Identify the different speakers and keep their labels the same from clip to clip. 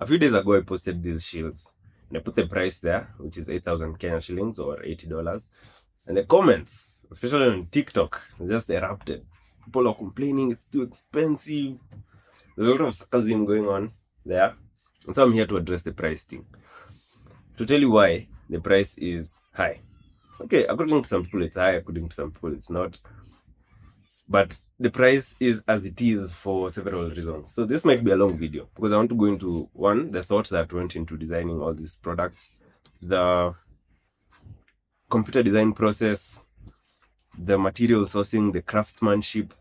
Speaker 1: A few days ago, I posted these shields and I put the price there, which is 8,000 Kenya shillings or $80. And the comments, especially on TikTok, just erupted. People are complaining it's too expensive. There's a lot of sarcasm going on there. And so I'm here to address the price thing. To tell you why the price is high. Okay, according to some people it's high, according to some people it's not. But the price is as it is for several reasons. So this might be a long video because I want to go into, one, the thought that went into designing all these products, the computer design process, the material sourcing, the craftsmanship,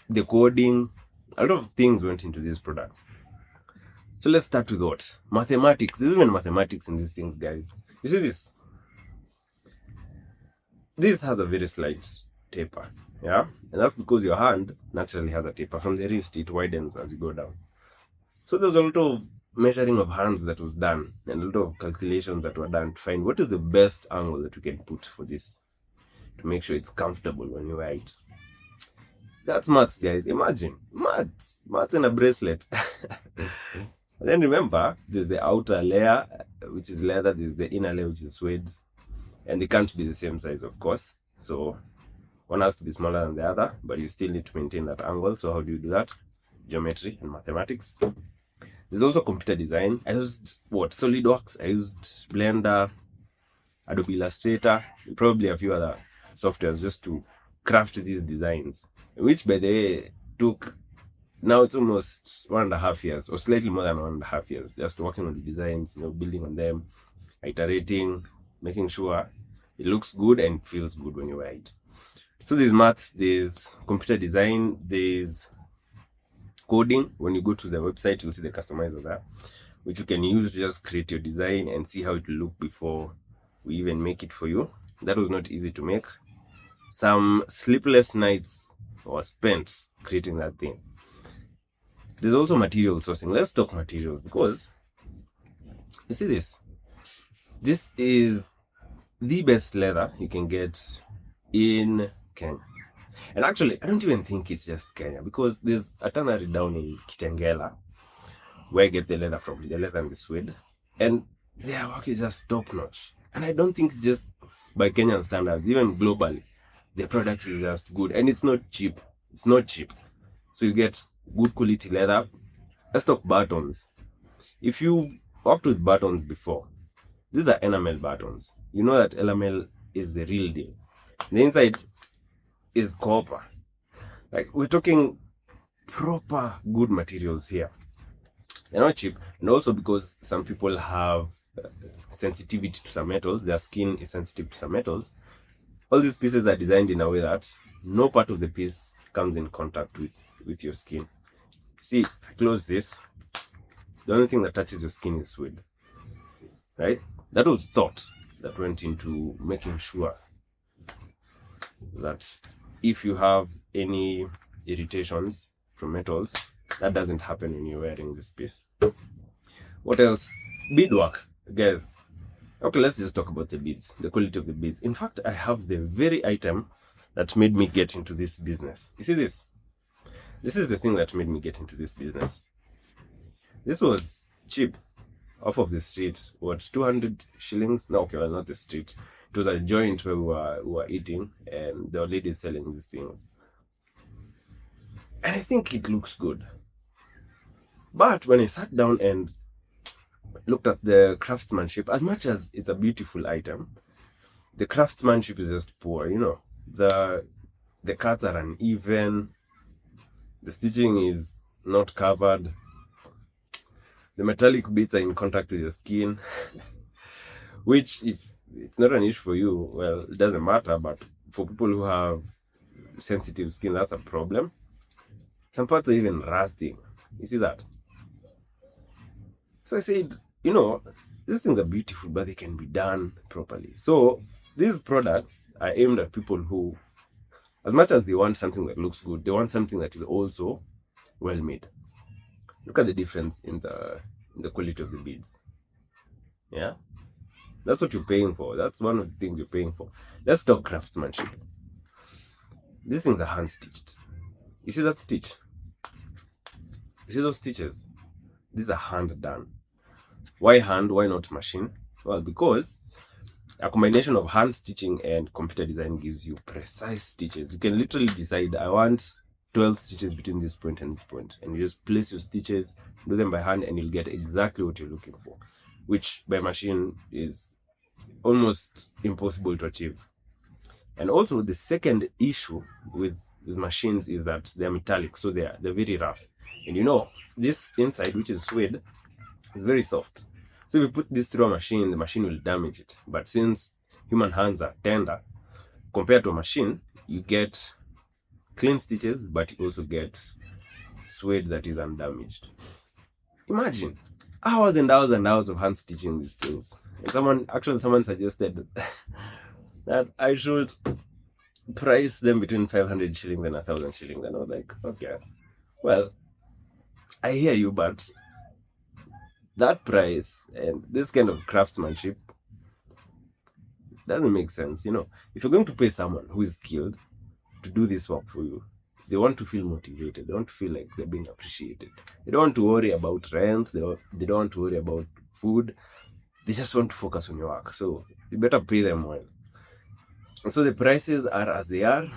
Speaker 1: the coding. A lot of things went into these products. So let's start with what? Mathematics. There's even mathematics in these things, guys. You see this? This has a very slight taper, yeah? And that's because your hand naturally has a taper. From the wrist, it widens as you go down. So there's a lot of measuring of hands that was done and a lot of calculations that were done to find what is the best angle that we can put for this to make sure it's comfortable when you wear it. That's maths, guys. Imagine maths and a bracelet. And then remember, there's the outer layer, which is leather. There's the inner layer, which is suede, and they can't be the same size, of course. So one has to be smaller than the other, but you still need to maintain that angle. So how do you do that? Geometry and mathematics. There's also computer design. I used SolidWorks. I used Blender, Adobe Illustrator, probably a few other softwares just to craft these designs, which by the way took, now it's almost 1.5 years or slightly more than 1.5 years just working on the designs, building on them, iterating, making sure it looks good and feels good when you wear it. So there's maths, there's computer design, there's coding. When you go to the website, you'll see the customizer there, which you can use to just create your design and see how it will look before we even make it for you. That was not easy to make. Some sleepless nights were spent creating that thing. There's also material sourcing. Let's talk materials, because you see this. This is the best leather you can get in Kenya. And actually, I don't even think it's just Kenya, because there's a tannery down in Kitengela where I get the leather from, the leather and the suede. And their work is just top notch. And I don't think it's just by Kenyan standards, even globally. The product is just good, and it's not cheap. It's not cheap. So you get good quality leather. Let's talk buttons. If you've worked with buttons before, these are enamel buttons. You know that enamel is the real deal. The inside is copper. Like, we're talking proper good materials here. They're not cheap. And also because some people have sensitivity to some metals, their skin is sensitive to some metals. All these pieces are designed in a way that no part of the piece comes in contact with your skin. See, if I close this, the only thing that touches your skin is suede, right? That was thought that went into making sure that if you have any irritations from metals, that doesn't happen when you're wearing this piece. What else? Beadwork, guys. Okay, let's just talk about the beads, the quality of the beads. In fact, I have the very item that made me get into this business. You see this? This is the thing that made me get into this business. This was cheap off of the street. What, 200 shillings? No, okay, well, not the street. It was a joint where we were eating, and there were ladies selling these things. And I think it looks good. But when I sat down and looked at the craftsmanship, as much as it's a beautiful item, the craftsmanship is just poor. The cuts are uneven, the stitching is not covered, the metallic bits are in contact with your skin, which, if it's not an issue for you, well, it doesn't matter, but for people who have sensitive skin, that's a problem. Some parts are even rusting. You see that? So I said, these things are beautiful, but they can be done properly. So these products are aimed at people who, as much as they want something that looks good, they want something that is also well made. Look at the difference in the quality of the beads. Yeah? That's what you're paying for. That's one of the things you're paying for. Let's talk craftsmanship. These things are hand stitched. You see that stitch? You see those stitches? These are hand done. Why hand? Why not machine? Well, because a combination of hand stitching and computer design gives you precise stitches. You can literally decide, I want 12 stitches between this point and this point, and you just place your stitches, do them by hand, and you'll get exactly what you're looking for, which by machine is almost impossible to achieve. And also the second issue with machines is that they're metallic, so they're very rough. And you know, this inside, which is suede, is very soft. So if you put this through a machine, the machine will damage it. But since human hands are tender, compared to a machine, you get clean stitches, but you also get suede that is undamaged. Imagine hours and hours and hours of hand stitching these things. And someone suggested that I should price them between 500 shillings and 1,000 shillings. And I was like, okay, well, I hear you, but that price and this kind of craftsmanship doesn't make sense. You know, if you're going to pay someone who is skilled to do this work for you, they want to feel motivated. They want to feel like they're being appreciated. They don't want to worry about rent. They don't want to worry about food. They just want to focus on your work. So you better pay them well. And so the prices are as they are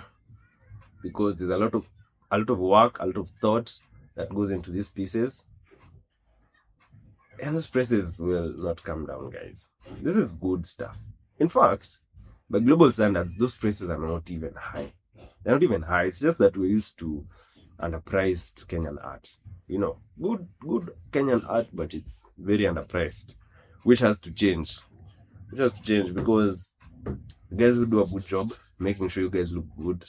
Speaker 1: because there's a lot of work, a lot of thought that goes into these pieces. And those prices will not come down, guys. This is good stuff. In fact, by global standards, those prices are not even high. They're not even high. It's just that we're used to underpriced Kenyan art. You know, good Kenyan art, but it's very underpriced, which has to change. Because you guys will do a good job making sure you guys look good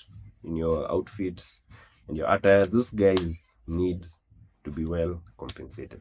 Speaker 1: in your outfits and your attire. Those guys need to be well compensated.